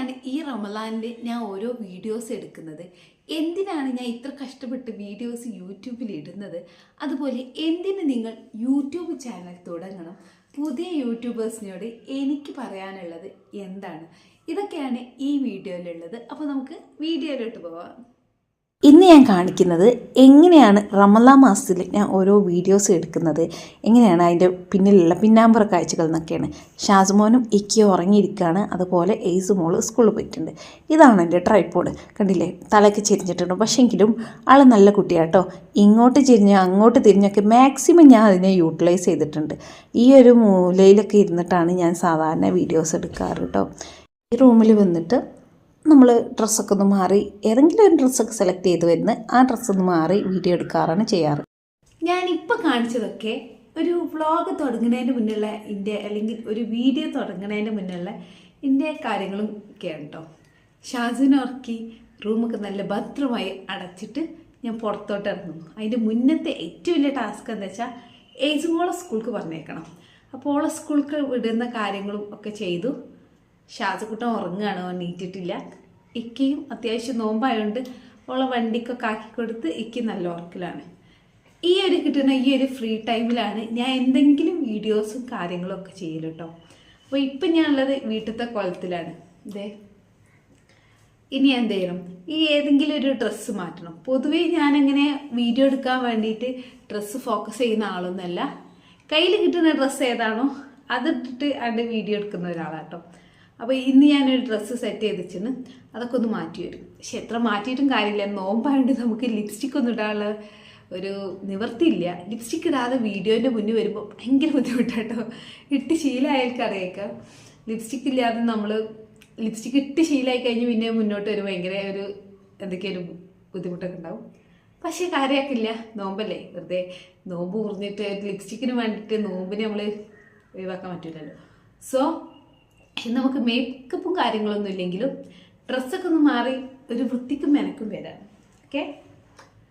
എന്തിനാണ് ഈ റമദാനിൽ ഞാൻ ഓരോ വീഡിയോസ് എടുക്കുന്നത്, എന്തിനാണ് ഞാൻ ഇത്ര കഷ്ടപ്പെട്ട് വീഡിയോസ് യൂട്യൂബിൽ ഇടുന്നത്, അതുപോലെ എന്തിന് നിങ്ങൾ യൂട്യൂബ് ചാനൽ തുടങ്ങണം, പുതിയ യൂട്യൂബേഴ്സിനോട് എനിക്ക് പറയാനുള്ളത് എന്താണ്, ഇതൊക്കെയാണ് ഈ വീഡിയോയിലുള്ളത്. അപ്പോൾ നമുക്ക് വീഡിയോയിലോട്ട് പോവാം. ഇന്ന് ഞാൻ കാണിക്കുന്നത് എങ്ങനെയാണ് റമദാൻ മാസത്തിൽ ഞാൻ ഓരോ വീഡിയോസ് എടുക്കുന്നത്, എങ്ങനെയാണ് അതിൻ്റെ പിന്നിലുള്ള പിന്നാമ്പുറ കാഴ്ചകൾ എന്നൊക്കെയാണ്. ഷാസ്മോനും ഇക്കിയും ഉറങ്ങിയിരിക്കുകയാണ്, അതുപോലെ എയ്സ് മോള് സ്കൂളിൽ പോയിട്ടുണ്ട്. ഇതാണ് എൻ്റെ ട്രൈപ്പോഡ്, കണ്ടില്ലേ, തലയ്ക്ക് ചെരിഞ്ഞിട്ടുണ്ട്. പക്ഷേങ്കിലും ആൾ നല്ല കുട്ടിയാട്ടോ, ഇങ്ങോട്ട് ചെരിഞ്ഞ് അങ്ങോട്ട് തിരിഞ്ഞൊക്കെ മാക്സിമം ഞാൻ അതിനെ യൂട്ടിലൈസ് ചെയ്തിട്ടുണ്ട്. ഈ ഒരു മൂലയിലൊക്കെ ഇരുന്നിട്ടാണ് ഞാൻ സാധാരണ വീഡിയോസ് എടുക്കാറ് കേട്ടോ. ഈ റൂമിൽ വന്നിട്ട് നമ്മൾ ഡ്രസ്സൊക്കെ ഒന്ന് മാറി ഏതെങ്കിലും ഒരു ഡ്രസ്സൊക്കെ സെലക്ട് ചെയ്ത് വരുന്ന ആ ഡ്രസ്സൊന്ന് മാറി വീഡിയോ എടുക്കാറാണ് ചെയ്യാറ്. ഞാനിപ്പോൾ കാണിച്ചതൊക്കെ ഒരു വ്ളോഗ് തുടങ്ങുന്നതിന് മുന്നുള്ള എൻ്റെ, അല്ലെങ്കിൽ ഒരു വീഡിയോ തുടങ്ങുന്നതിന് മുന്നുള്ള എൻ്റെ കാര്യങ്ങളും ഒക്കെയാണ് കേട്ടോ. ഷാസിനെ ഉറക്കി റൂമൊക്കെ നല്ല ഭദ്രമായി അടച്ചിട്ട് ഞാൻ പുറത്തോട്ട് ഇറങ്ങുന്നു. അതിൻ്റെ മുന്നത്തെ ഏറ്റവും വലിയ ടാസ്ക് എന്താ വെച്ചാൽ ഏജുമോളെ സ്കൂൾക്ക് പറഞ്ഞേക്കണം. അപ്പോൾ ഓളെ സ്കൂൾക്ക് വിടുന്ന കാര്യങ്ങളും ഒക്കെ ചെയ്തു. ഷാജക്കുട്ടൻ ഉറങ്ങുകയാണ്, എണീറ്റിട്ടില്ല. ഇക്കയും അത്യാവശ്യം നോമ്പായതുകൊണ്ട് ഓളെ വണ്ടിക്കൊക്കെ ആക്കി കൊടുത്ത് ഇക്ക് നല്ല ഉറക്കിലാണ്. ഈ ഒരു കിട്ടുന്ന ഈ ഒരു ഫ്രീ ടൈമിലാണ് ഞാൻ എന്തെങ്കിലും വീഡിയോസും കാര്യങ്ങളും ഒക്കെ ചെയ്യൽ കേട്ടോ. അപ്പോൾ ഇപ്പം ഞാനുള്ളത് വീട്ടിലത്തെ കുളത്തിലാണ്. ഇതേ ഇനി എന്ത് ചെയ്യണം, ഈ ഏതെങ്കിലും ഒരു ഡ്രസ്സ് മാറ്റണം. പൊതുവേ ഞാനങ്ങനെ വീഡിയോ എടുക്കാൻ വേണ്ടിയിട്ട് ഡ്രസ്സ് ഫോക്കസ് ചെയ്യുന്ന ആളൊന്നുമല്ല. കയ്യിൽ കിട്ടുന്ന ഡ്രസ്സ് ഏതാണോ അതിട്ടിട്ട് അതിൻ്റെ വീഡിയോ എടുക്കുന്ന ഒരാളാട്ടോ. അപ്പോൾ ഇന്ന് ഞാനൊരു ഡ്രസ്സ് സെറ്റ് ചെയ്ത് വെച്ചിന്, അതൊക്കെ ഒന്ന് മാറ്റി വരും. പക്ഷെ എത്ര മാറ്റിയിട്ടും കാര്യമില്ല, നോമ്പായതുകൊണ്ട് നമുക്ക് ലിപ്സ്റ്റിക് ഒന്നും ഇടാനുള്ള ഒരു നിവൃത്തിയില്ല. ലിപ്സ്റ്റിക് ഇടാതെ വീഡിയോൻ്റെ മുന്നിൽ വരുമ്പോൾ ഭയങ്കര ബുദ്ധിമുട്ടാട്ടോ. ഇട്ട് ശീലമായാൽക്കറിയേക്കാം. ലിപ്സ്റ്റിക് ഇല്ലാതെ നമ്മൾ ലിപ്സ്റ്റിക് ഇട്ട് ശീലമായി കഴിഞ്ഞ് പിന്നെ മുന്നോട്ട് വരും ഭയങ്കര ഒരു എന്തൊക്കെയൊരു ബുദ്ധിമുട്ടൊക്കെ ഉണ്ടാവും. പക്ഷേ കാര്യമാക്കില്ല, നോമ്പല്ലേ, വെറുതെ നോമ്പ് മുറിഞ്ഞിട്ട് ലിപ്സ്റ്റിക്കിന് വേണ്ടിയിട്ട് നോമ്പിനെ നമ്മൾ ഒഴിവാക്കാൻ പറ്റില്ലല്ലോ. സോ നമുക്ക് മേക്കപ്പും കാര്യങ്ങളൊന്നും ഇല്ലെങ്കിലും ഡ്രസ്സൊക്കെ ഒന്ന് മാറി ഒരു വൃത്തിക്കും മെനക്കും വരാം. ഓക്കെ,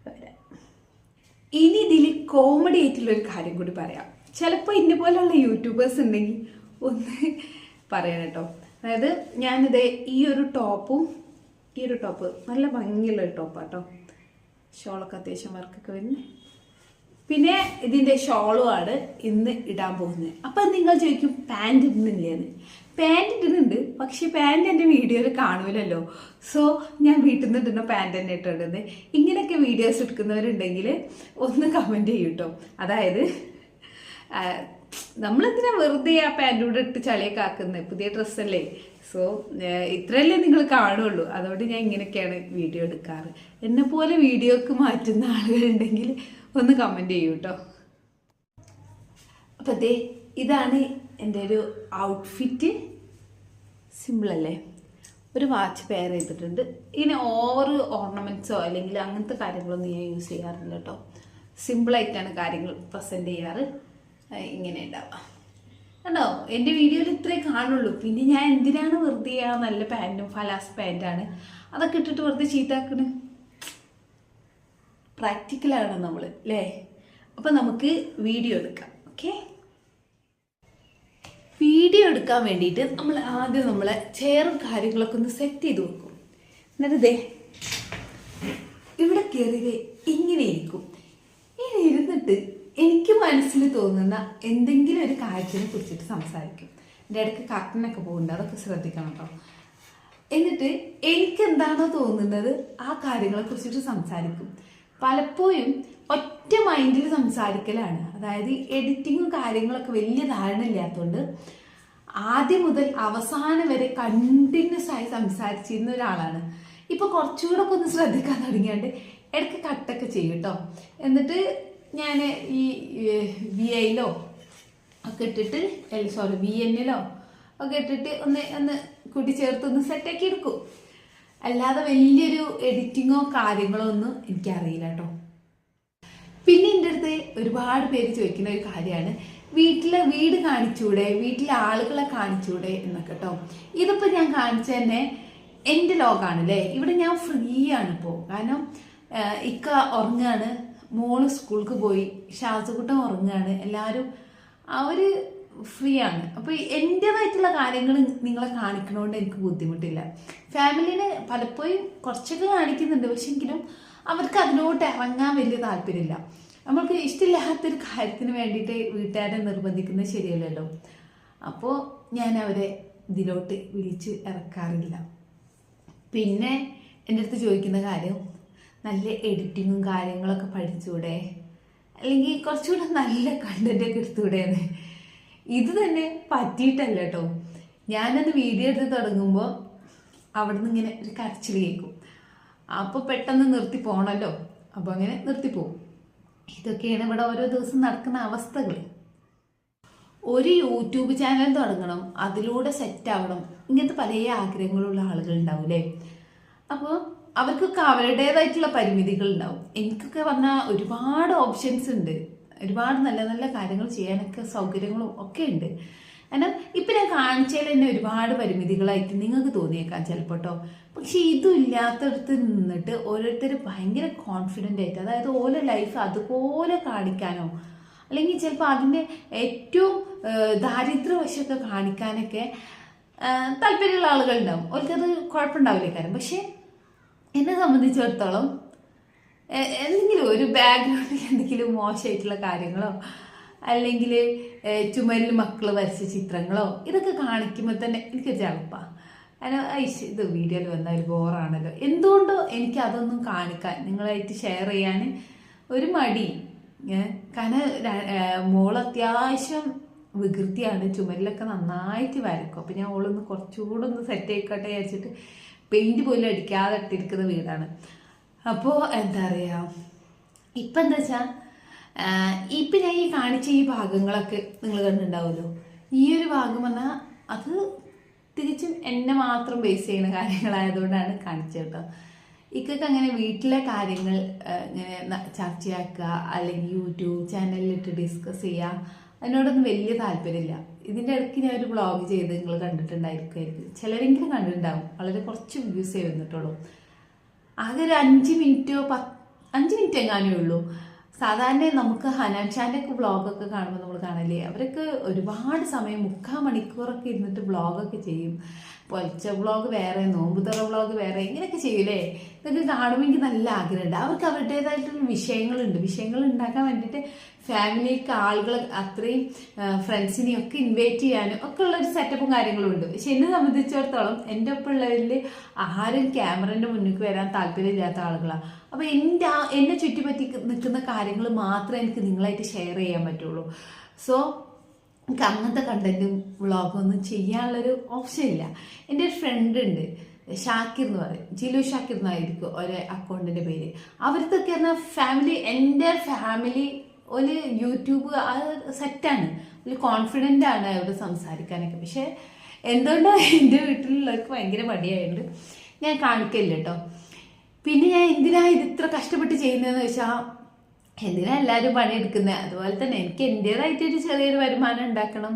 വരാം. ഇനി ഇതിൽ കോമഡി ആയിട്ടുള്ളൊരു കാര്യം കൂടി പറയാം. ചിലപ്പോൾ ഇന്നെ പോലെയുള്ള യൂട്യൂബേഴ്സ് ഉണ്ടെങ്കിൽ ഒന്ന് പറയാം കേട്ടോ. അതായത് ഞാനിത് ഈ ഒരു ടോപ്പ് നല്ല ഭംഗിയുള്ളൊരു ടോപ്പാണ് കേട്ടോ. ഷോളൊക്കെ അത്യാവശ്യം വർക്കൊക്കെ വരുന്നത്. പിന്നെ ഇതിൻ്റെ ഷോളുമാണ് ഇന്ന് ഇടാൻ പോകുന്നത്. അപ്പം നിങ്ങൾ ചോദിക്കും പാൻറ് ഇടുന്നില്ലേന്ന്. പാൻറ് ഇടുന്നുണ്ട്, പക്ഷെ പാൻറ് എൻ്റെ വീഡിയോയിൽ കാണൂലല്ലോ. സോ ഞാൻ വീട്ടിൽ നിന്ന് ഇടുന്ന പാൻറ് തന്നെ ഇട്ടിടുന്നത്. ഇങ്ങനെയൊക്കെ വീഡിയോസ് എടുക്കുന്നവരുണ്ടെങ്കിൽ ഒന്ന് കമൻറ്റ് ചെയ്യും കേട്ടോ. അതായത് നമ്മളെന്തിനാ വെറുതെ ആ പാൻറ്റൂടെ ഇട്ട് ചളിയൊക്കെ ആക്കുന്നത്, പുതിയ ഡ്രസ്സല്ലേ. സോ ഇത്രയല്ലേ നിങ്ങൾ കാണുള്ളൂ. അതുകൊണ്ട് ഞാൻ ഇങ്ങനെയൊക്കെയാണ് വീഡിയോ എടുക്കാറ്. എന്നെപ്പോലെ വീഡിയോക്ക് മാറ്റുന്ന ആളുകളുണ്ടെങ്കിൽ ഒന്ന് കമൻറ്റ് ചെയ്യൂ കേട്ടോ. അപ്പം ദേ ഇതാണ് എൻ്റെ ഒരു ഔട്ട്ഫിറ്റ്. സിമ്പിളല്ലേ, ഒരു വാച്ച് പെയർ ചെയ്തിട്ടുണ്ട്. ഇങ്ങനെ ഓവർ ഓർണമെൻറ്റ്സോ അല്ലെങ്കിൽ അങ്ങനത്തെ കാര്യങ്ങളൊന്നും ഞാൻ യൂസ് ചെയ്യാറില്ല കേട്ടോ. സിമ്പിളായിട്ടാണ് കാര്യങ്ങൾ പ്രസൻറ്റ് ചെയ്യാറ്. ഇങ്ങനെ ഉണ്ടാവുക കണ്ടോ. എൻ്റെ വീഡിയോയിൽ ഇത്രേ കാണുള്ളൂ. പിന്നെ ഞാൻ എന്തിനാണ് വെറുതെ ആ നല്ല പാൻറ്റും ഫലാസ് പാൻറ്റാണ് അതൊക്കെ ഇട്ടിട്ട് വെറുതെ ചീത്താക്കണ്. പ്രാക്ടിക്കലാണ് നമ്മൾ അല്ലേ. അപ്പം നമുക്ക് വീഡിയോ എടുക്കാം. ഓക്കെ, വീഡിയോ എടുക്കാൻ വേണ്ടിയിട്ട് നമ്മൾ ആദ്യം നമ്മളെ ചെയറും കാര്യങ്ങളൊക്കെ ഒന്ന് സെറ്റ് ചെയ്ത് വെക്കും. എന്നിട്ട് ദേ ഇവിടെ കയറിയത് ഇങ്ങനെ ഇരിക്കും. ഇങ്ങനെ ഇരുന്നിട്ട് എനിക്ക് മനസ്സിൽ തോന്നുന്ന എന്തെങ്കിലും ഒരു കാര്യത്തിനെ കുറിച്ചിട്ട് സംസാരിക്കും. എൻ്റെ ഇടയ്ക്ക് കർട്ടനൊക്കെ പോകുന്നുണ്ട്, അതൊക്കെ ശ്രദ്ധിക്കണം കേട്ടോ. എന്നിട്ട് എനിക്കെന്താണോ തോന്നുന്നത് ആ കാര്യങ്ങളെ കുറിച്ചിട്ട് സംസാരിക്കും. പലപ്പോഴും ഒറ്റ മൈൻഡിൽ സംസാരിക്കലാണ്. അതായത് എഡിറ്റിങ്ങും കാര്യങ്ങളൊക്കെ വലിയ ധാരണ ഇല്ലാത്തതുകൊണ്ട് ആദ്യം മുതൽ അവസാനം വരെ കണ്ടിന്യൂസ് ആയി സംസാരിച്ചിരുന്ന ഒരാളാണ്. ഇപ്പോൾ കുറച്ചുകൂടെ ഒക്കെ ഒന്ന് ശ്രദ്ധിക്കാൻ തുടങ്ങിയാണ്ട് ഇടയ്ക്ക് കട്ടൊക്കെ ചെയ്യും കേട്ടോ. എന്നിട്ട് ഞാൻ ഈ VIലോ ഒക്കെ ഇട്ടിട്ട് VNലോ ഒക്കെ ഇട്ടിട്ട് ഒന്ന് കൂട്ടിച്ചേർത്ത് ഒന്ന് സെറ്റാക്കി എടുക്കും. അല്ലാതെ വലിയൊരു എഡിറ്റിങ്ങോ കാര്യങ്ങളോ ഒന്നും എനിക്കറിയില്ല കേട്ടോ. പിന്നെ എൻ്റെ അടുത്ത് ഒരുപാട് പേര് ചോദിക്കുന്ന ഒരു കാര്യമാണ്, വീട് കാണിച്ചൂടെ, വീട്ടിലെ ആളുകളെ കാണിച്ചൂടെ എന്നൊക്കെ കേട്ടോ. ഇതിപ്പോൾ ഞാൻ കാണിച്ച തന്നെ എൻ്റെ ലോകാണല്ലേ. ഇവിടെ ഞാൻ ഫ്രീ ആണ് ഇപ്പോൾ. കാരണം ഇക്ക ഉറങ്ങുകയാണ്, മോള് സ്കൂൾക്ക് പോയി, ഷാസുകുട്ടൻ ഉറങ്ങുകയാണ്. എല്ലാവരും അവർ ഫ്രീ ആണ്. അപ്പോൾ എൻ്റേതായിട്ടുള്ള കാര്യങ്ങൾ നിങ്ങളെ കാണിക്കണോണ്ട് എനിക്ക് ബുദ്ധിമുട്ടില്ല. ഫാമിലിനെ പലപ്പോഴും കുറച്ചൊക്കെ കാണിക്കുന്നുണ്ട്, പക്ഷെ എങ്കിലും അവർക്ക് അതിലോട്ട് ഇറങ്ങാൻ വലിയ താല്പര്യമില്ല. നമ്മൾക്ക് ഇഷ്ടമില്ലാത്തൊരു കാര്യത്തിന് വേണ്ടിയിട്ട് വീട്ടുകാരെ നിർബന്ധിക്കുന്നത് ശരിയല്ലല്ലോ. അപ്പോൾ ഞാൻ അവരെ ഇതിലോട്ട് വിളിച്ച് ഇറക്കാറില്ല. പിന്നെ എൻ്റെ അടുത്ത് ചോദിക്കുന്ന കാര്യം, നല്ല എഡിറ്റിങ്ങും കാര്യങ്ങളൊക്കെ പഠിച്ചുകൂടെ, അല്ലെങ്കിൽ കുറച്ചുകൂടെ നല്ല കണ്ടൻറ്റൊക്കെ എടുത്തുകൂടെയെന്ന്. ഇത് തന്നെ പറ്റിയിട്ടല്ല കേട്ടോ. ഞാനത് വീഡിയോ എടുത്ത് തുടങ്ങുമ്പോൾ അവിടെ നിന്ന് ഇങ്ങനെ ഒരു കരച്ചിൽ കേൾക്കും. അപ്പോൾ പെട്ടെന്ന് നിർത്തി പോകണമല്ലോ, അപ്പോൾ അങ്ങനെ നിർത്തിപ്പോവും. ഇതൊക്കെയാണ് ഇവിടെ ഓരോ ദിവസം നടക്കുന്ന അവസ്ഥകൾ. ഒരു യൂട്യൂബ് ചാനൽ തുടങ്ങണം, അതിലൂടെ സെറ്റ് ആവണം, ഇങ്ങനത്തെ പല ആഗ്രഹങ്ങളുള്ള ആളുകൾ ഉണ്ടാവില്ലേ. അപ്പോൾ അവർക്കൊക്കെ അവരുടേതായിട്ടുള്ള പരിമിതികൾ ഉണ്ടാവും. എനിക്കൊക്കെ പറഞ്ഞാൽ ഒരുപാട് ഓപ്ഷൻസ് ഉണ്ട്, ഒരുപാട് നല്ല നല്ല കാര്യങ്ങൾ ചെയ്യാനൊക്കെ സൗകര്യങ്ങളും ഒക്കെ ഉണ്ട്. എന്നാൽ ഇപ്പം ഞാൻ കാണിച്ചതിൽ തന്നെ ഒരുപാട് പരിമിതികളായിട്ട് നിങ്ങൾക്ക് തോന്നിയേക്കാം ചിലപ്പോൾ കേട്ടോ. പക്ഷെ ഇതും ഇല്ലാത്തടത്ത് നിന്നിട്ട് ഓരോരുത്തർ ഭയങ്കര കോൺഫിഡൻ്റ് ആയിട്ട്, അതായത് ഓരോ ലൈഫ് അതുപോലെ കാണിക്കാനോ അല്ലെങ്കിൽ ചിലപ്പോൾ അതിൻ്റെ ഏറ്റവും ദാരിദ്ര്യവശമൊക്കെ കാണിക്കാനൊക്കെ താല്പര്യമുള്ള ആളുകളുണ്ടാവും. അവർക്കത് കുഴപ്പമുണ്ടാവില്ല കാര്യം. പക്ഷെ എന്നെ സംബന്ധിച്ചിടത്തോളം എന്തെങ്കിലും ഒരു ബാക്ക്ഗ്രൗണ്ടിൽ എന്തെങ്കിലും മോശമായിട്ടുള്ള കാര്യങ്ങളോ അല്ലെങ്കിൽ ചുമരിൽ മക്കൾ വരച്ച ചിത്രങ്ങളോ ഇതൊക്കെ കാണിക്കുമ്പോൾ തന്നെ എനിക്കൊരു ചടപ്പാണ്. കാരണം ഇത് വീഡിയോയിൽ വന്ന ഒരു ബോറാണല്ലോ. എന്തുകൊണ്ടോ എനിക്ക് അതൊന്നും കാണിക്കാൻ, നിങ്ങളായിട്ട് ഷെയർ ചെയ്യാൻ ഒരു മടി. കാരണം മോൾ അത്യാവശ്യം വികൃതിയാണ്, ചുമരിലൊക്കെ നന്നായിട്ട് വരക്കും. അപ്പം ഞാൻ ഓളൊന്ന് കുറച്ചുകൂടെ ഒന്ന് സെറ്റ് ആയിക്കോട്ടെ വിചാരിച്ചിട്ട് പെയിൻറ്റ് പോലും അടിക്കാതെ ഇട്ടിരിക്കുന്ന വീടാണ്. അപ്പോൾ എന്താ പറയുക, ഇപ്പം എന്താ വെച്ചാൽ ഇപ്പം ഞാൻ ഈ കാണിച്ച ഈ ഭാഗങ്ങളൊക്കെ നിങ്ങൾ കണ്ടിട്ടുണ്ടാവുമല്ലോ. ഈ ഒരു ഭാഗം പറഞ്ഞാൽ അത് തികച്ചും എന്നെ മാത്രം ബേസ് ചെയ്യുന്ന കാര്യങ്ങളായതുകൊണ്ടാണ് കാണിച്ചത് കേട്ടോ. ഇക്കൊക്കെ അങ്ങനെ വീട്ടിലെ കാര്യങ്ങൾ ഇങ്ങനെ ചർച്ചയാക്കുക അല്ലെങ്കിൽ യൂട്യൂബ് ചാനലിലിട്ട് ഡിസ്കസ് ചെയ്യുക, അതിനോടൊന്നും വലിയ താല്പര്യമില്ല. ഇതിൻ്റെ ഇടയ്ക്ക് ഞാൻ ഒരു വ്ളോഗ് ചെയ്ത് നിങ്ങൾ കണ്ടിട്ടുണ്ടായിരിക്കും, ചിലരെങ്കിലും കണ്ടിട്ടുണ്ടാവും. വളരെ കുറച്ച് വ്യൂസ് വന്നിട്ടുള്ളൂ. ആകെ ഒരു 5 മിനിറ്റ് എങ്ങാനേ ഉള്ളൂ. സാധാരണ നമുക്ക് ഹനാൻ ഷാൻ്റെ ഒക്കെ വ്ളോഗൊക്കെ കാണുമ്പോൾ നമ്മൾ കാണില്ലേ, അവരൊക്കെ ഒരുപാട് സമയം 3/4 മണിക്കൂറൊക്കെ ഇരുന്നിട്ട് വ്ളോഗൊക്കെ ചെയ്യും. പൊലിച്ച വ്ളോഗ് വേറെ, നോമ്പുതറ വ്ളോഗ് വേറെ, ഇങ്ങനെയൊക്കെ ചെയ്യൂലേ. ഇതൊക്കെ കാണുമ്പോൾ എനിക്ക് നല്ല ആഗ്രഹമുണ്ട്. അവർക്ക് അവരുടേതായിട്ടുള്ള വിഷയങ്ങൾ ഉണ്ടാക്കാൻ വേണ്ടിയിട്ട് ഫാമിലിക്ക് ആളുകൾ അത്രയും ഫ്രണ്ട്സിനെയും ഒക്കെ ഇൻവൈറ്റ് ചെയ്യാനും ഒക്കെ ഉള്ളൊരു സെറ്റപ്പും കാര്യങ്ങളും ഉണ്ട്. പക്ഷെ എന്നെ സംബന്ധിച്ചിടത്തോളം എൻ്റെ ഒപ്പം ഉള്ളവരിൽ ആരും ക്യാമറേൻ്റെ മുന്നിലേക്ക് വരാൻ താല്പര്യമില്ലാത്ത ആളുകളാണ്. അപ്പോൾ എന്നെ ചുറ്റിപ്പറ്റി നിൽക്കുന്ന കാര്യങ്ങൾ മാത്രമേ എനിക്ക് നിങ്ങളായിട്ട് ഷെയർ ചെയ്യാൻ പറ്റുള്ളൂ. സോ എനിക്ക് അങ്ങനത്തെ കണ്ടന്റും വ്ളോഗും ഒന്നും ചെയ്യാനുള്ളൊരു ഓപ്ഷൻ ഇല്ല. എൻ്റെ ഒരു ഫ്രണ്ട് ഉണ്ട്, ഷാക്കിർ എന്ന് പറയും, ജിലു ഷാക്കിർ എന്നായിരിക്കും ഒരു അക്കൗണ്ടിൻ്റെ പേര്. അവരതൊക്കെ പറഞ്ഞാൽ ഫാമിലി, എൻ്റെ ഫാമിലി ഒരു യൂട്യൂബ് സെറ്റാണ്, ഒരു കോൺഫിഡൻ്റ് ആണ് അവിടെ സംസാരിക്കാനൊക്കെ. പക്ഷെ എന്തുകൊണ്ടോ എൻ്റെ വീട്ടിലുള്ളവർക്ക് ഭയങ്കര മടിയായതുകൊണ്ട് ഞാൻ കാണിക്കില്ല കേട്ടോ. പിന്നെ ഞാൻ എന്തിനാ ഇത് ഇത്ര കഷ്ടപ്പെട്ട് ചെയ്യുന്നതെന്ന് വെച്ചാൽ, എന്തിനാ എല്ലാവരും പണിയെടുക്കുന്നത്, അതുപോലെ തന്നെ എനിക്ക് എൻ്റേതായിട്ടൊരു ചെറിയൊരു വരുമാനം ഉണ്ടാക്കണം.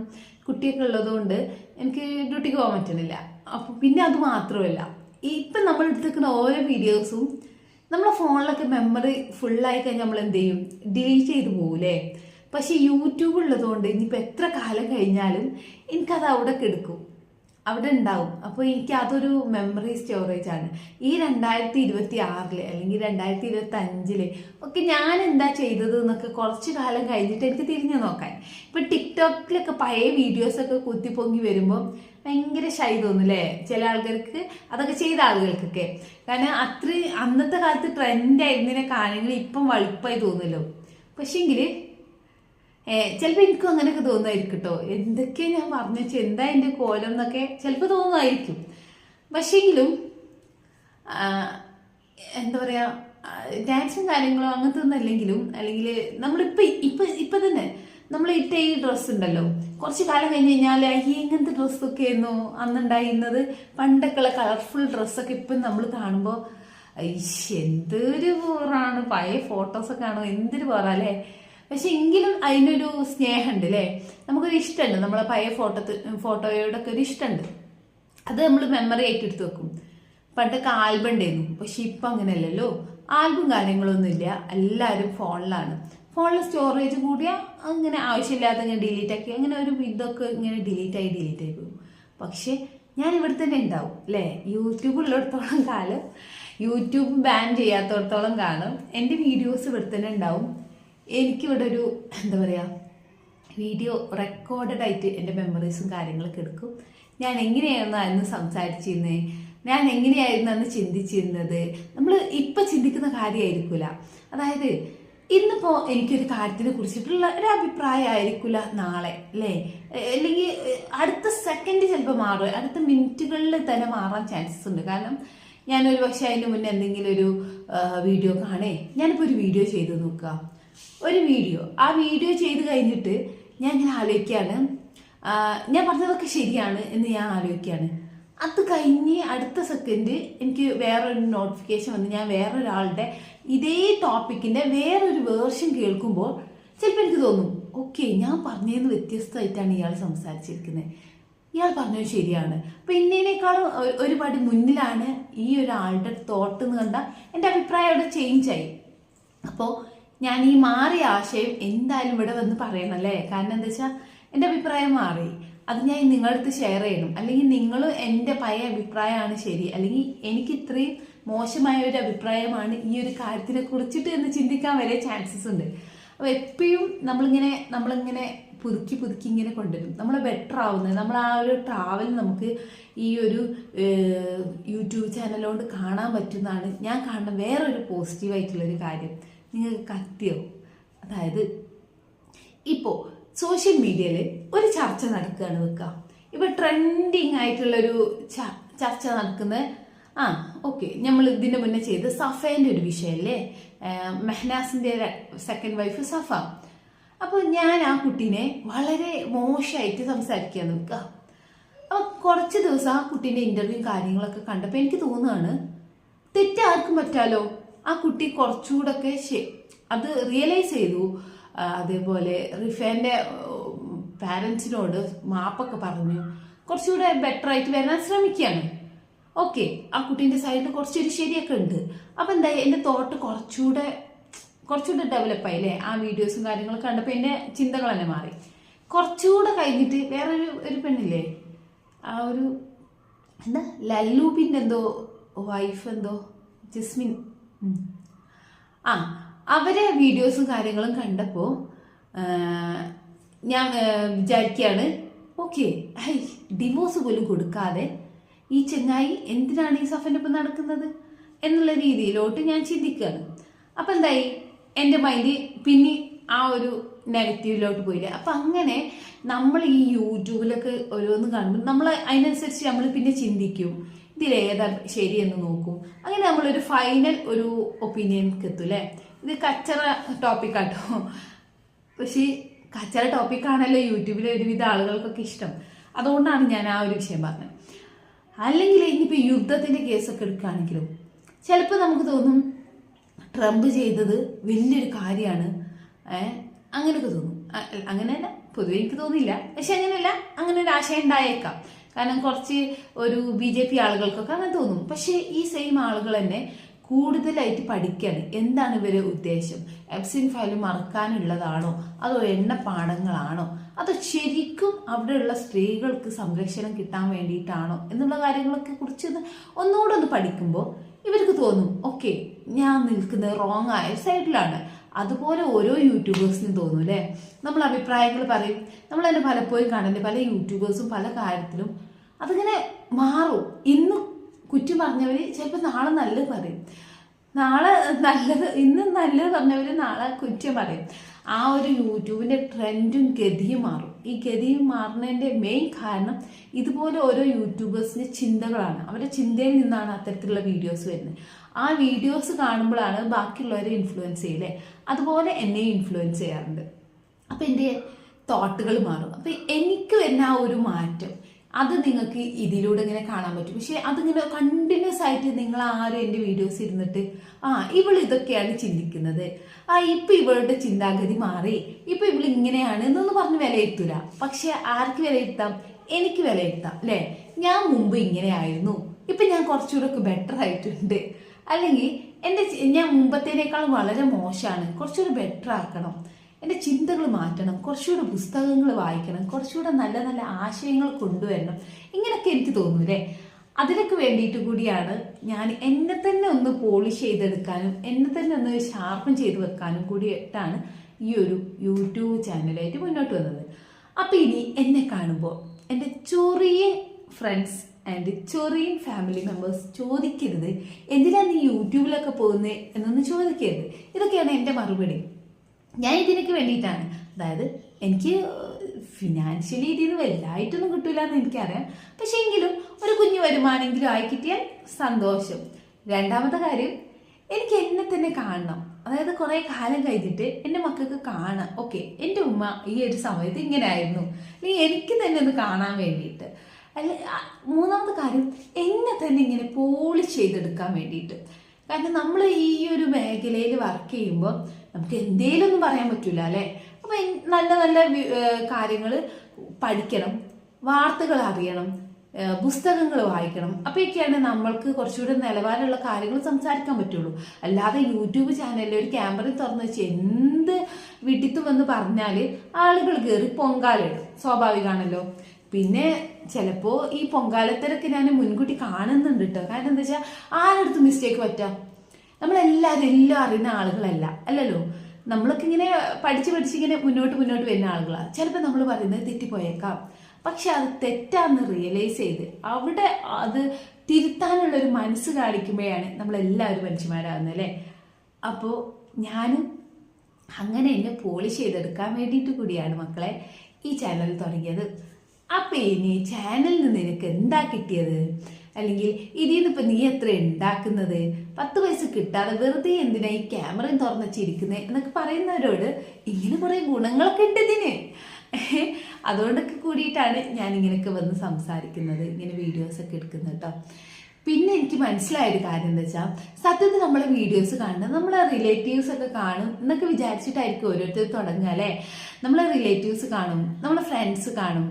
കുട്ടിയൊക്കെ ഉള്ളതുകൊണ്ട് എനിക്ക് ഡ്യൂട്ടിക്ക് പോകാൻ പറ്റണില്ല. അപ്പോൾ പിന്നെ അത് മാത്രമല്ല, ഇപ്പം നമ്മൾ എടുത്തിരിക്കുന്ന ഓരോ വീഡിയോസും നമ്മളെ ഫോണിലൊക്കെ മെമ്മറി ഫുള്ളായി കഴിഞ്ഞാൽ നമ്മൾ എന്ത് ചെയ്യും, ഡിലീറ്റ് ചെയ്ത് പോകൂലേ. പക്ഷെ യൂട്യൂബ് ഉള്ളതുകൊണ്ട് ഇനിയിപ്പോൾ എത്ര കാലം കഴിഞ്ഞാലും എനിക്കത് അവിടെ കിടക്കും, അവിടെ ഉണ്ടാവും. അപ്പോൾ എനിക്ക് അതൊരു മെമ്മറി സ്റ്റോറേജ് ആണ്. ഈ 2026 അല്ലെങ്കിൽ 2025 ഒക്കെ ഞാൻ എന്താ ചെയ്തത് എന്നൊക്കെ കുറച്ച് കാലം കഴിഞ്ഞിട്ട് എനിക്ക് തിരിഞ്ഞു നോക്കാൻ. ഇപ്പം ടിക്ടോക്കിലൊക്കെ പഴയ വീഡിയോസൊക്കെ കുത്തിപ്പൊങ്ങി വരുമ്പോൾ ഭയങ്കര ഷൈ തോന്നുന്നില്ലേ ചില ആൾക്കാർക്ക്, അതൊക്കെ ചെയ്ത ആളുകൾക്കൊക്കെ. കാരണം അത്രയും അന്നത്തെ കാലത്ത് ട്രെൻഡായിരുന്നതിനെ കാര്യങ്ങൾ ഇപ്പം വളുപ്പായി തോന്നുമല്ലോ. പക്ഷേങ്കിൽ ചിലപ്പോൾ എനിക്കും അങ്ങനെയൊക്കെ തോന്നുമായിരിക്കും കേട്ടോ. എന്തൊക്കെയാണ് ഞാൻ പറഞ്ഞു വെച്ചാൽ എന്താ എൻ്റെ കോലം എന്നൊക്കെ ചിലപ്പോൾ തോന്നുമായിരിക്കും. പക്ഷേങ്കിലും എന്താ പറയുക, ഡാൻസും കാര്യങ്ങളും അങ്ങനത്തെ ഒന്നും അല്ലെങ്കിലും, അല്ലെങ്കിൽ നമ്മളിപ്പോൾ തന്നെ നമ്മൾ ഇട്ട ഈ ഡ്രസ്സ് ഉണ്ടല്ലോ, കുറച്ച് കാലം കഴിഞ്ഞ് കഴിഞ്ഞാൽ എങ്ങനത്തെ ഡ്രസ്സൊക്കെ ആയിരുന്നു അന്നുണ്ടായിരുന്നത്, പണ്ടൊക്കെയുള്ള കളർഫുൾ ഡ്രസ്സൊക്കെ ഇപ്പം നമ്മൾ കാണുമ്പോൾ എന്തൊരു ബോറാണ്. പഴയ ഫോട്ടോസൊക്കെ കാണുമ്പോൾ എന്തൊരു ബോറാല്ലേ. പക്ഷെ എങ്കിലും അതിനൊരു സ്നേഹമുണ്ട് അല്ലേ, നമുക്കൊരു ഇഷ്ടമുണ്ട്, നമ്മളെ പഴയ ഫോട്ടോയോടൊക്കെ ഒരു ഇഷ്ടമുണ്ട്. അത് നമ്മൾ മെമ്മറി ആയിട്ട് എടുത്ത് വെക്കും. പണ്ടൊക്കെ ആൽബം ഉണ്ടായിരുന്നു, പക്ഷെ ഇപ്പം അങ്ങനെയല്ലല്ലോ. ആൽബം കാര്യങ്ങളൊന്നുമില്ല, എല്ലാവരും ഫോണിലാണ്. ഫോണിൽ സ്റ്റോറേജ് കൂടിയ അങ്ങനെ ആവശ്യമില്ലാതെ ഞാൻ ഡിലീറ്റ് ആക്കി, അങ്ങനെ ഒരു ഇതൊക്കെ ഇങ്ങനെ ഡിലീറ്റ് ആയി പോകും. പക്ഷെ ഞാൻ ഇവിടെ തന്നെ ഉണ്ടാവും അല്ലേ. യൂട്യൂബ് ഉള്ളിടത്തോളം കാലം, യൂട്യൂബ് ബാൻ ചെയ്യാത്തടത്തോളം കാലം എൻ്റെ വീഡിയോസ് ഇവിടെ തന്നെ ഉണ്ടാവും. എനിക്കിവിടെ ഒരു എന്താ പറയുക, വീഡിയോ റെക്കോർഡഡ് ആയിട്ട് എൻ്റെ മെമ്മറീസും കാര്യങ്ങളൊക്കെ എടുക്കും. ഞാൻ എങ്ങനെയായിരുന്നു അന്ന് സംസാരിച്ചിരുന്നത്, ഞാൻ എങ്ങനെയായിരുന്നു അന്ന് ചിന്തിച്ചിരുന്നത്. നമ്മൾ ഇപ്പം ചിന്തിക്കുന്ന കാര്യമായിരിക്കില്ല. അതായത് ഇന്നിപ്പോൾ എനിക്കൊരു കാര്യത്തിനെ കുറിച്ചിട്ടുള്ള ഒരു അഭിപ്രായം ആയിരിക്കില്ല നാളെ അല്ലേ, അല്ലെങ്കിൽ അടുത്ത സെക്കൻഡ് ചിലപ്പോൾ മാറും, അടുത്ത മിനിറ്റുകളിൽ തന്നെ മാറാൻ ചാൻസസ് ഉണ്ട്. കാരണം ഞാനൊരു പക്ഷേ അതിന് മുന്നേ എന്തെങ്കിലും ഒരു വീഡിയോ കാണേ, ഞാനിപ്പോൾ ഒരു വീഡിയോ ചെയ്ത് നോക്കുക, ഒരു വീഡിയോ ആ വീഡിയോ ചെയ്ത് കഴിഞ്ഞിട്ട് ഞാൻ ഇങ്ങനെ ആലോചിക്കുകയാണ്, ഞാൻ പറഞ്ഞതൊക്കെ ശരിയാണ് എന്ന് ഞാൻ ആലോചിക്കുകയാണ്. അത് കഴിഞ്ഞ് അടുത്ത സെക്കൻഡ് എനിക്ക് വേറൊരു നോട്ടിഫിക്കേഷൻ വന്ന് ഞാൻ വേറൊരാളുടെ ഇതേ ടോപ്പിക്കിൻ്റെ വേറൊരു വേർഷൻ കേൾക്കുമ്പോൾ ചിലപ്പോൾ എനിക്ക് തോന്നും, ഓക്കെ ഞാൻ പറഞ്ഞതിന് വ്യത്യസ്തമായിട്ടാണ് ഇയാൾ സംസാരിച്ചിരിക്കുന്നത്, ഇയാൾ പറഞ്ഞത് ശരിയാണ്. അപ്പം എന്നതിനേക്കാളും ഒരുപാട് മുന്നിലാണ് ഈ ഒരാളുടെ തോട്ട് എന്ന് കണ്ടാൽ എൻ്റെ അഭിപ്രായം അവിടെ ചേഞ്ചായി. അപ്പോൾ ഞാൻ ഈ മാറിയ ആശയം എന്തായാലും ഇവിടെ വന്ന് പറയണമല്ലേ. കാരണം എന്താ വെച്ചാൽ എൻ്റെ അഭിപ്രായം മാറി, അത് ഞാൻ നിങ്ങളുടെ അടുത്ത് ഷെയർ ചെയ്യണം. അല്ലെങ്കിൽ നിങ്ങൾ എൻ്റെ പഴയ അഭിപ്രായമാണ് ശരി, അല്ലെങ്കിൽ എനിക്ക് ഇത്രയും മോശമായ ഒരു അഭിപ്രായമാണ് ഈ ഒരു കാര്യത്തിനെ കുറിച്ചിട്ട് എന്ന് ചിന്തിക്കാൻ വരെ ചാൻസസ് ഉണ്ട്. അപ്പോൾ എപ്പോഴും നമ്മളിങ്ങനെ പുതുക്കി ഇങ്ങനെ കൊണ്ടുവരും, നമ്മൾ ബെറ്റർ ആവുന്നത്. നമ്മൾ ആ ഒരു ട്രാവൽ നമുക്ക് ഈ ഒരു യൂട്യൂബ് ചാനലുകൊണ്ട് കാണാൻ പറ്റുന്നതാണ് ഞാൻ കാണുന്ന വേറൊരു പോസിറ്റീവായിട്ടുള്ളൊരു കാര്യം. നിങ്ങൾക്ക് കത്തിയോ? അതായത് ഇപ്പോൾ സോഷ്യൽ മീഡിയയിൽ ഒരു ചർച്ച നടക്കുകയാണ് വെക്കുക, ഇപ്പോൾ ട്രെൻഡിങ് ആയിട്ടുള്ളൊരു ചർച്ച നടക്കുന്നത്, ഓക്കെ നമ്മൾ ഇതിൻ്റെ മുന്നേ ചെയ്ത് സഫേൻ്റെ ഒരു വിഷയമല്ലേ, മെഹനാസിൻ്റെ സെക്കൻഡ് വൈഫ് സഫ. അപ്പോൾ ഞാൻ ആ കുട്ടീനെ വളരെ മോശമായിട്ട് സംസാരിക്കുകയാണ് വെക്കുക. അപ്പോൾ കുറച്ച് ദിവസം ആ കുട്ടീൻ്റെ ഇൻ്റർവ്യൂ കാര്യങ്ങളൊക്കെ കണ്ടപ്പോൾ എനിക്ക് തോന്നുകയാണ്, തെറ്റാർക്കും പറ്റാലോ. ആ കുട്ടി കുറച്ചുകൂടൊക്കെ അത് റിയലൈസ് ചെയ്തു. അതേപോലെ റിഫേൻ്റെ പാരൻസിനോട് മാപ്പൊക്കെ പറഞ്ഞു, കുറച്ചുകൂടെ ബെറ്റർ ആയിട്ട് വരാൻ ശ്രമിക്കുകയാണ്. ഓക്കെ ആ കുട്ടീൻ്റെ സൈഡിൽ കുറച്ചൊരു ശരിയൊക്കെ ഉണ്ട്. അപ്പം എന്തായി, എൻ്റെ തോട്ട് കുറച്ചുകൂടെ ഡെവലപ്പായി അല്ലേ. ആ വീഡിയോസും കാര്യങ്ങളൊക്കെ കണ്ടപ്പോൾ എൻ്റെ ചിന്തകൾ തന്നെ മാറി. കുറച്ചുകൂടെ കഴിഞ്ഞിട്ട് വേറൊരു പെണ്ണില്ലേ, ആ ഒരു എന്താ ലല്ലൂബിൻ്റെ എന്തോ വൈഫ് എന്തോ ജസ്മിൻ, അവരെ വീഡിയോസും കാര്യങ്ങളും കണ്ടപ്പോൾ ഞാൻ വിചാരിക്കുകയാണ്, ഓക്കെ ഡിവോഴ്സ് പോലും കൊടുക്കാതെ ഈ ചെങ്ങായി എന്തിനാണ് ഈ സഫൻ്റെ ഒപ്പം നടക്കുന്നത് എന്നുള്ള രീതിയിലോട്ട് ഞാൻ ചിന്തിക്കുകയാണ്. അപ്പം എന്തായി, എൻ്റെ മൈൻഡ് പിന്നെ ആ ഒരു നെഗറ്റീവിലോട്ട് പോയില്ലേ. അപ്പം അങ്ങനെ നമ്മൾ ഈ യൂട്യൂബിലൊക്കെ ഓരോന്ന് കാണുമ്പോൾ നമ്മൾ അതിനനുസരിച്ച് നമ്മൾ പിന്നെ ചിന്തിക്കും, ഇതിലേതാ ശരിയെന്ന് നോക്കും. അങ്ങനെ നമ്മളൊരു ഫൈനൽ ഒരു ഒപ്പീനിയൻക്ക് എത്തും അല്ലേ. ഇത് കച്ചറ ടോപ്പിക്കാട്ടോ, പക്ഷേ കച്ചറ ടോപ്പിക്കാണല്ലോ യൂട്യൂബിലെ ഒരുവിധ ആളുകൾക്കൊക്കെ ഇഷ്ടം. അതുകൊണ്ടാണ് ഞാൻ ആ ഒരു വിഷയം പറഞ്ഞത്. അല്ലെങ്കിൽ ഇനിയിപ്പോൾ യുദ്ധത്തിൻ്റെ കേസൊക്കെ എടുക്കുകയാണെങ്കിലും ചിലപ്പോൾ നമുക്ക് തോന്നും ട്രംപ് ചെയ്തത് വലിയൊരു കാര്യമാണ്, അങ്ങനെയൊക്കെ തോന്നും. അങ്ങനെയല്ല, പൊതുവെ എനിക്ക് തോന്നില്ല, പക്ഷെ അങ്ങനെയല്ല, അങ്ങനെ ഒരു ആശയം ഉണ്ടായേക്കാം. കാരണം കുറച്ച് ഒരു BJP ആളുകൾക്കൊക്കെ അങ്ങനെ തോന്നും. പക്ഷേ ഈ സെയിം ആളുകൾ തന്നെ കൂടുതലായിട്ട് പഠിക്കുകയാണ്, എന്താണ് ഇവരെ ഉദ്ദേശം, എപ്സിൻ ഫയൽ മറക്കാനുള്ളതാണോ അതോ എണ്ണപ്പാടങ്ങളാണോ അതോ ശരിക്കും അവിടെയുള്ള സ്ത്രീകൾക്ക് സംരക്ഷണം കിട്ടാൻ വേണ്ടിയിട്ടാണോ എന്നുള്ള കാര്യങ്ങളൊക്കെ കുറിച്ച് ഒന്നുകൂടെ ഒന്ന് പഠിക്കുമ്പോൾ ഇവർക്ക് തോന്നും, ഓക്കെ ഞാൻ നിൽക്കുന്നത് റോങ് ആയ സൈഡിലാണ്. അതുപോലെ ഓരോ യൂട്യൂബേഴ്സിനും തോന്നും അല്ലേ. നമ്മൾ അഭിപ്രായങ്ങൾ പറയും, നമ്മൾ തന്നെ പലപ്പോഴും കാണുന്നത് പല യൂട്യൂബേഴ്സും പല കാര്യത്തിലും അതിങ്ങനെ മാറും. ഇന്ന് കുറ്റം പറഞ്ഞവർ ചിലപ്പോൾ നാളെ നല്ലത് പറയും, ഇന്ന് നല്ലത് പറഞ്ഞവർ നാളെ കുറ്റം പറയും. ആ ഒരു യൂട്യൂബിൻ്റെ ട്രെൻഡും ഗതിയും മാറും. ഈ ഗതിയും മാറുന്നതിൻ്റെ മെയിൻ കാരണം ഇതുപോലെ ഓരോ യൂട്യൂബേഴ്സിൻ്റെ ചിന്തകളാണ്. അവരുടെ ചിന്തയിൽ നിന്നാണ് അത്തരത്തിലുള്ള വീഡിയോസ് വരുന്നത്. ആ വീഡിയോസ് കാണുമ്പോഴാണ് ബാക്കിയുള്ളവരെ ഇൻഫ്ലുവൻസ് ചെയ്യില്ലേ, അതുപോലെ എന്നെ ഇൻഫ്ലുവൻസ് ചെയ്യാറുണ്ട്. അപ്പം എൻ്റെ തോട്ടുകൾ മാറും. അപ്പം എനിക്ക് വരുന്ന ആ ഒരു മാറ്റം അത് നിങ്ങൾക്ക് ഇതിലൂടെ ഇങ്ങനെ കാണാൻ പറ്റും. പക്ഷെ അതിങ്ങനെ കണ്ടിന്യൂസ് ആയിട്ട് നിങ്ങൾ ആരും എൻ്റെ വീഡിയോസ് ഇരുന്നിട്ട് ഇവൾ ഇതൊക്കെയാണ് ചിന്തിക്കുന്നത്, ഇപ്പം ഇവളുടെ ചിന്താഗതി മാറി, ഇപ്പം ഇവൾ ഇങ്ങനെയാണ് എന്നൊന്നും പറഞ്ഞ് വിലയിരുത്തൂല. പക്ഷെ ആർക്ക് വിലയിരുത്താം? എനിക്ക് വിലയിരുത്താം അല്ലേ. ഞാൻ മുമ്പ് ഇങ്ങനെയായിരുന്നു, ഇപ്പം ഞാൻ കുറച്ചുകൂടെ ഒക്കെ ബെറ്റർ ആയിട്ടുണ്ട്. അല്ലെങ്കിൽ ഞാൻ മുമ്പത്തേനേക്കാളും വളരെ മോശമാണ്, കുറച്ചുകൂടി ബെറ്റർ ആക്കണം, എൻ്റെ ചിന്തകൾ മാറ്റണം, കുറച്ചുകൂടെ പുസ്തകങ്ങൾ വായിക്കണം, കുറച്ചുകൂടെ നല്ല നല്ല ആശയങ്ങൾ കൊണ്ടുവരണം, ഇങ്ങനെയൊക്കെ എനിക്ക് തോന്നൂലേ. അതിനൊക്കെ വേണ്ടിയിട്ട് കൂടിയാണ് ഞാൻ എന്നെ തന്നെ ഒന്ന് പോളിഷ് ചെയ്തെടുക്കാനും എന്നെ തന്നെ ഒന്ന് ഷാർപ്പൻ ചെയ്ത് വെക്കാനും കൂടിയിട്ടാണ് ഈ ഒരു യൂട്യൂബ് ചാനലായിട്ട് മുന്നോട്ട് വന്നത്. അപ്പം ഇനി എന്നെ കാണുമ്പോൾ എൻ്റെ ചെറിയ ഫ്രണ്ട്സ് ആൻഡ് ചെറിയ ഫാമിലി മെമ്പേഴ്സ് ചോദിക്കരുത് എന്തിനാണ് നീ യൂട്യൂബിലൊക്കെ പോകുന്നത് എന്നൊന്നും ചോദിക്കരുത്. ഇതൊക്കെയാണ് എൻ്റെ മറുപടി. ഞാൻ ഇതിനൊക്കെ വേണ്ടിയിട്ടാണ്, അതായത് എനിക്ക് ഫിനാൻഷ്യലി ഇതിൽ വലുതായിട്ടൊന്നും കിട്ടൂല എന്ന് എനിക്കറിയാം, പക്ഷെ എങ്കിലും ഒരു കുഞ്ഞു വരുമാനെങ്കിലും ആയി കിട്ടിയാൽ സന്തോഷം. രണ്ടാമത്തെ കാര്യം, എനിക്ക് എന്നെ തന്നെ കാണണം. അതായത് കുറേ കാലം കഴിഞ്ഞിട്ട് എൻ്റെ മക്കൾക്ക് കാണാം, ഓക്കെ എൻ്റെ ഉമ്മ ഈ ഒരു സമയത്ത് ഇങ്ങനെ ആയിരുന്നു, അല്ലെങ്കിൽ എനിക്ക് തന്നെ ഒന്ന് കാണാൻ വേണ്ടിയിട്ട്. മൂന്നാമത്തെ കാര്യം, എന്നെ തന്നെ ഇങ്ങനെ പോളിഷ് ചെയ്തെടുക്കാൻ വേണ്ടിയിട്ട്. കാരണം നമ്മൾ ഈ ഒരു മേഖലയിൽ വർക്ക് ചെയ്യുമ്പോൾ നമുക്ക് എന്തേലും ഒന്നും പറയാൻ പറ്റൂല അല്ലേ. അപ്പം നല്ല നല്ല കാര്യങ്ങൾ പഠിക്കണം, വാർത്തകൾ അറിയണം, പുസ്തകങ്ങൾ വായിക്കണം. അപ്പോഴൊക്കെയാണ് നമ്മൾക്ക് കുറച്ചുകൂടി നിലവാരമുള്ള കാര്യങ്ങൾ സംസാരിക്കാൻ പറ്റുള്ളൂ. അല്ലാതെ യൂട്യൂബ് ചാനലിൽ ഒരു ക്യാമറ തുറന്നു വെച്ച് എന്ത് വിട്ടിത്തുമെന്ന് പറഞ്ഞാൽ ആളുകൾ കയറി പൊങ്കാലിടും, സ്വാഭാവികമാണല്ലോ. പിന്നെ ചിലപ്പോൾ ഈ പൊങ്കാലത്തിലൊക്കെ ഞാൻ മുൻകൂട്ടി കാണുന്നുണ്ട് കേട്ടോ. കാരണം എന്താ വെച്ചാൽ ആരടുത്ത് മിസ്റ്റേക്ക് പറ്റാം, നമ്മളെല്ലാവരും എല്ലാം അറിയുന്ന ആളുകളല്ല അല്ലല്ലോ. നമ്മളൊക്കെ ഇങ്ങനെ പഠിച്ചിങ്ങനെ മുന്നോട്ട് വരുന്ന ആളുകളാണ്. ചിലപ്പോൾ നമ്മൾ പറയുന്നത് തെറ്റിപ്പോയേക്കാം, പക്ഷെ അത് തെറ്റാന്ന് റിയലൈസ് ചെയ്ത് അവിടെ അത് തിരുത്താനുള്ളൊരു മനസ്സ് കാണിക്കുമ്പോഴാണ് നമ്മളെല്ലാവരും മനുഷ്യന്മാരാകുന്നത് അല്ലേ. അപ്പോൾ ഞാനും അങ്ങനെ എന്നെ പോളിഷ് ചെയ്തെടുക്കാൻ വേണ്ടിയിട്ട് കൂടിയാണ് മക്കളെ ഈ ചാനൽ തുടങ്ങിയത്. അപ്പം ഇനി ചാനലിൽ നിന്ന് നിനക്ക് എന്താ കിട്ടിയത്, അല്ലെങ്കിൽ ഇതിൽ നിന്നിപ്പോൾ നീ എത്ര ഉണ്ടാക്കുന്നത്, 10 പൈസ കിട്ടാതെ വെറുതെ എന്തിനാ ഈ ക്യാമറയും തുറന്ന് വെച്ചിരിക്കുന്നത് എന്നൊക്കെ പറയുന്നവരോട് ഇങ്ങനെ കുറേ ഗുണങ്ങളൊക്കെ ഉണ്ട് ഇതിന്. അതുകൊണ്ടൊക്കെ കൂടിയിട്ടാണ് ഞാൻ ഇങ്ങനെയൊക്കെ വന്ന് സംസാരിക്കുന്നത്, ഇങ്ങനെ വീഡിയോസൊക്കെ എടുക്കുന്നത് കേട്ടോ. പിന്നെ എനിക്ക് മനസ്സിലായൊരു കാര്യം എന്താ വെച്ചാൽ, സത്യത്തിൽ നമ്മളെ വീഡിയോസ് കാണുന്നത് നമ്മളെ റിലേറ്റീവ്സ് ഒക്കെ കാണും എന്നൊക്കെ വിചാരിച്ചിട്ടായിരിക്കും ഓരോരുത്തർ തുടങ്ങുക അല്ലേ. നമ്മളെ റിലേറ്റീവ്സ് കാണും, നമ്മളെ ഫ്രണ്ട്സ് കാണും,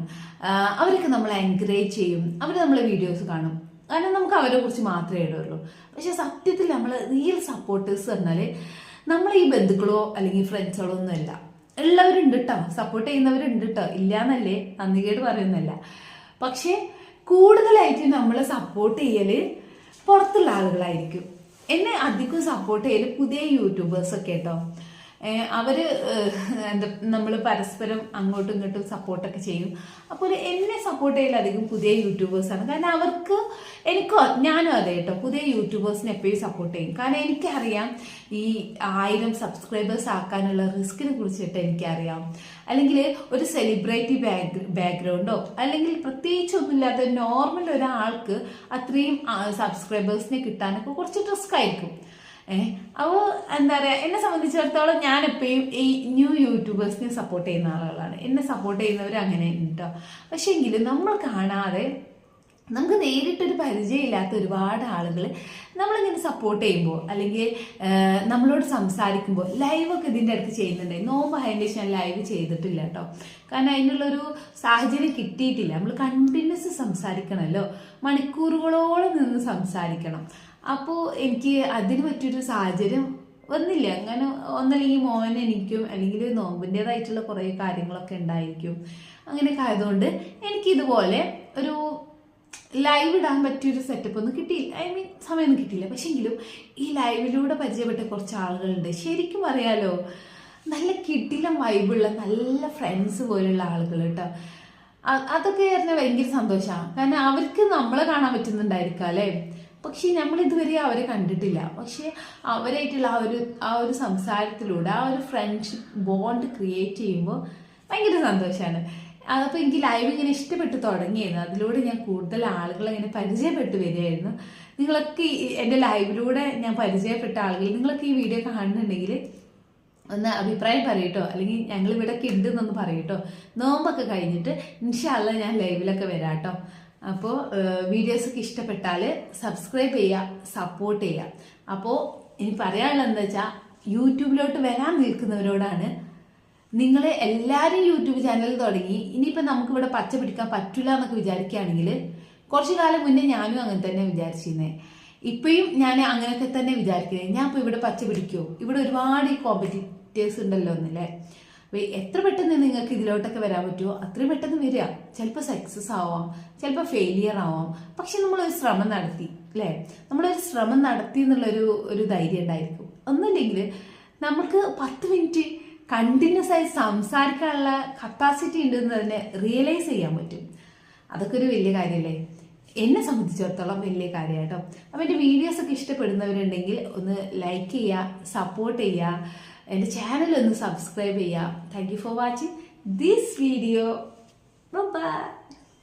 അവരൊക്കെ നമ്മളെ എൻകറേജ് ചെയ്യും, അവർ നമ്മളെ വീഡിയോസ് കാണും, കാരണം നമുക്ക് അവരെ കുറിച്ച് മാത്രമേ ഇടുള്ളൂ. പക്ഷെ സത്യത്തിൽ നമ്മൾ റിയൽ സപ്പോർട്ടേഴ്സ് പറഞ്ഞാൽ നമ്മൾ ഈ ബന്ധുക്കളോ അല്ലെങ്കിൽ ഫ്രണ്ട്സുകളോ ഒന്നുമല്ല. ഉള്ളവരുണ്ട് കേട്ടോ, സപ്പോർട്ട് ചെയ്യുന്നവരുണ്ട് കേട്ടോ, ഇല്ലാന്നല്ലേ, നന്ദികേട് പറയുന്നല്ല. പക്ഷെ കൂടുതലായിട്ട് നമ്മളെ സപ്പോർട്ട് ചെയ്യല് പുറത്തുള്ള ആളുകളായിരിക്കും. എന്നെ അധികം സപ്പോർട്ട് ചെയ്യല് പുതിയ യൂട്യൂബേഴ്സൊക്കെ കേട്ടോ. അവർ എന്താ നമ്മൾ പരസ്പരം അങ്ങോട്ടും ഇങ്ങോട്ടും സപ്പോർട്ടൊക്കെ ചെയ്യും. അപ്പോൾ എന്നെ സപ്പോർട്ട് ചെയ്യൽ അധികം പുതിയ യൂട്യൂബേഴ്സാണ്. കാരണം അവർക്ക് ഞാനും അതെ കേട്ടോ, പുതിയ യൂട്യൂബേഴ്സിനെ എപ്പോഴും സപ്പോർട്ട് ചെയ്യും. കാരണം എനിക്കറിയാം ഈ 1000 സബ്സ്ക്രൈബേഴ്സ് ആക്കാനുള്ള റിസ്കിനെ കുറിച്ചിട്ട് എനിക്കറിയാം. അല്ലെങ്കിൽ ഒരു സെലിബ്രിറ്റി ബാക്ക്ഗ്രൗണ്ടോ അല്ലെങ്കിൽ പ്രത്യേകിച്ചൊന്നുമില്ലാത്ത നോർമൽ ഒരാൾക്ക് അത്രയും സബ്സ്ക്രൈബേഴ്സിനെ കിട്ടാനൊക്കെ കുറച്ച് റിസ്ക് ആയിരിക്കും. അപ്പോൾ എന്താ പറയുക, എന്നെ സംബന്ധിച്ചിടത്തോളം ഞാൻ എപ്പോഴും ഈ ന്യൂ യൂട്യൂബേഴ്സിനെ സപ്പോർട്ട് ചെയ്യുന്ന ആളുകളാണ്. എന്നെ സപ്പോർട്ട് ചെയ്യുന്നവർ അങ്ങനെ കേട്ടോ. പക്ഷേ എങ്കിലും നമ്മൾ കാണാതെ നമുക്ക് നേരിട്ടൊരു പരിചയമില്ലാത്ത ഒരുപാട് ആളുകൾ നമ്മളിങ്ങനെ സപ്പോർട്ട് ചെയ്യുമ്പോൾ അല്ലെങ്കിൽ നമ്മളോട് സംസാരിക്കുമ്പോൾ ലൈവൊക്കെ ഇതിൻ്റെ അടുത്ത് ചെയ്യുന്നുണ്ട്. നോമ്പ് അതിൻ്റെ ഞാൻ ലൈവ് ചെയ്തിട്ടില്ല കേട്ടോ, കാരണം അതിനുള്ളൊരു സാഹചര്യം കിട്ടിയിട്ടില്ല. നമ്മൾ കണ്ടിന്യൂസ് സംസാരിക്കണമല്ലോ, മണിക്കൂറുകളോളം നിന്ന് സംസാരിക്കണം. അപ്പോൾ എനിക്ക് അതിന് പറ്റിയൊരു സാഹചര്യം വന്നില്ല. അങ്ങനെ ഒന്നല്ലെങ്കിൽ മോനെ എനിക്കും അല്ലെങ്കിൽ നോമ്പിൻ്റെതായിട്ടുള്ള കുറേ കാര്യങ്ങളൊക്കെ ഉണ്ടായിരിക്കും. അങ്ങനെയൊക്കെ ആയതുകൊണ്ട് എനിക്കിതുപോലെ ഒരു ലൈവ് ഇടാൻ പറ്റിയൊരു സെറ്റപ്പ് ഒന്നും കിട്ടിയില്ല, സമയമൊന്നും കിട്ടിയില്ല. പക്ഷെ എങ്കിലും ഈ ലൈവിലൂടെ പരിചയപ്പെട്ട കുറച്ച് ആളുകളുണ്ട്, ശരിക്കും പറയാലോ നല്ല കിടിലം വൈബുള്ള നല്ല ഫ്രണ്ട്സ് പോലുള്ള ആളുകൾ കേട്ടോ. അതൊക്കെ പറഞ്ഞാൽ ഭയങ്കര സന്തോഷമാണ്. കാരണം അവർക്ക് നമ്മളെ കാണാൻ പറ്റുന്നുണ്ടായിരിക്കാം അല്ലേ, പക്ഷെ നമ്മളിതുവരെ അവരെ കണ്ടിട്ടില്ല. പക്ഷെ അവരായിട്ടുള്ള ആ ഒരു സംസാരത്തിലൂടെ ആ ഒരു ഫ്രണ്ട്ഷിപ്പ് ബോണ്ട് ക്രിയേറ്റ് ചെയ്യുമ്പോൾ ഭയങ്കര സന്തോഷമാണ്. അതപ്പോൾ എനിക്ക് ലൈവ് ഇങ്ങനെ ഇഷ്ടപ്പെട്ട് തുടങ്ങിയായിരുന്നു. അതിലൂടെ ഞാൻ കൂടുതൽ ആളുകളെ ഇങ്ങനെ പരിചയപ്പെട്ട് വരികയായിരുന്നു. നിങ്ങളൊക്കെ എൻ്റെ ലൈവിലൂടെ ഞാൻ പരിചയപ്പെട്ട ആളുകൾ നിങ്ങളൊക്കെ ഈ വീഡിയോ കാണുന്നുണ്ടെങ്കിൽ ഒന്ന് അഭിപ്രായം പറയട്ടോ, അല്ലെങ്കിൽ ഞങ്ങൾ ഇവിടെയൊക്കെ ഉണ്ടെന്നൊന്ന് പറയട്ടോ. നോമ്പൊക്കെ കഴിഞ്ഞിട്ട് ഇൻഷാ അല്ലാഹ് ഞാൻ ലൈവിലൊക്കെ വരാം കേട്ടോ. അപ്പോൾ വീഡിയോസൊക്കെ ഇഷ്ടപ്പെട്ടാൽ സബ്സ്ക്രൈബ് ചെയ്യുക, സപ്പോർട്ട് ചെയ്യുക. അപ്പോൾ ഇനി പറയാനുള്ളത് എന്താ വെച്ചാൽ, യൂട്യൂബിലോട്ട് വരാൻ നിൽക്കുന്നവരോടാണ്, നിങ്ങൾ എല്ലാവരും യൂട്യൂബ് ചാനൽ തുടങ്ങി ഇനിയിപ്പോൾ നമുക്കിവിടെ പച്ച പിടിക്കാൻ പറ്റില്ല എന്നൊക്കെ വിചാരിക്കുകയാണെങ്കിൽ, കുറച്ച് കാലം മുന്നേ ഞാനും അങ്ങനെ തന്നെ വിചാരിച്ചിരുന്നേ. ഇപ്പോഴും ഞാൻ അങ്ങനെയൊക്കെ തന്നെ വിചാരിക്കുന്നത്. ഞാൻ ഇപ്പോൾ ഇവിടെ പച്ച പിടിക്കുമോ? ഇവിടെ ഒരുപാട് ഈ കോമ്പറ്റീറ്റേഴ്സ് ഉണ്ടല്ലോ എന്നല്ലേ. എത്ര പെട്ടെന്ന് നിങ്ങൾക്ക് ഇതിലോട്ടൊക്കെ വരാൻ പറ്റുമോ അത്രയും പെട്ടെന്ന് വരിക. ചിലപ്പോൾ സക്സസ് ആവാം, ചിലപ്പോൾ ഫെയിലിയർ ആവാം. പക്ഷെ നമ്മളൊരു ശ്രമം നടത്തി അല്ലേ, നമ്മളൊരു ശ്രമം നടത്തി ഒരു ധൈര്യം ഉണ്ടായിരിക്കും. ഒന്നുമില്ലെങ്കിൽ നമുക്ക് 10 മിനിറ്റ് കണ്ടിന്യൂസ് ആയി സംസാരിക്കാനുള്ള കപ്പാസിറ്റി ഉണ്ടെന്ന് തന്നെ റിയലൈസ് ചെയ്യാൻ പറ്റും. അതൊക്കെ ഒരു വലിയ കാര്യമല്ലേ. എന്നെ സംബന്ധിച്ചിടത്തോളം വലിയ കാര്യമായിട്ടോ. അപ്പോൾ എൻ്റെ വീഡിയോസൊക്കെ ഇഷ്ടപ്പെടുന്നവരുണ്ടെങ്കിൽ ഒന്ന് ലൈക്ക് ചെയ്യുക, സപ്പോർട്ട് ചെയ്യുക, എൻ്റെ ചാനൽ ഒന്ന് സബ്സ്ക്രൈബ് ചെയ്യുക. Thank you for watching this video. By.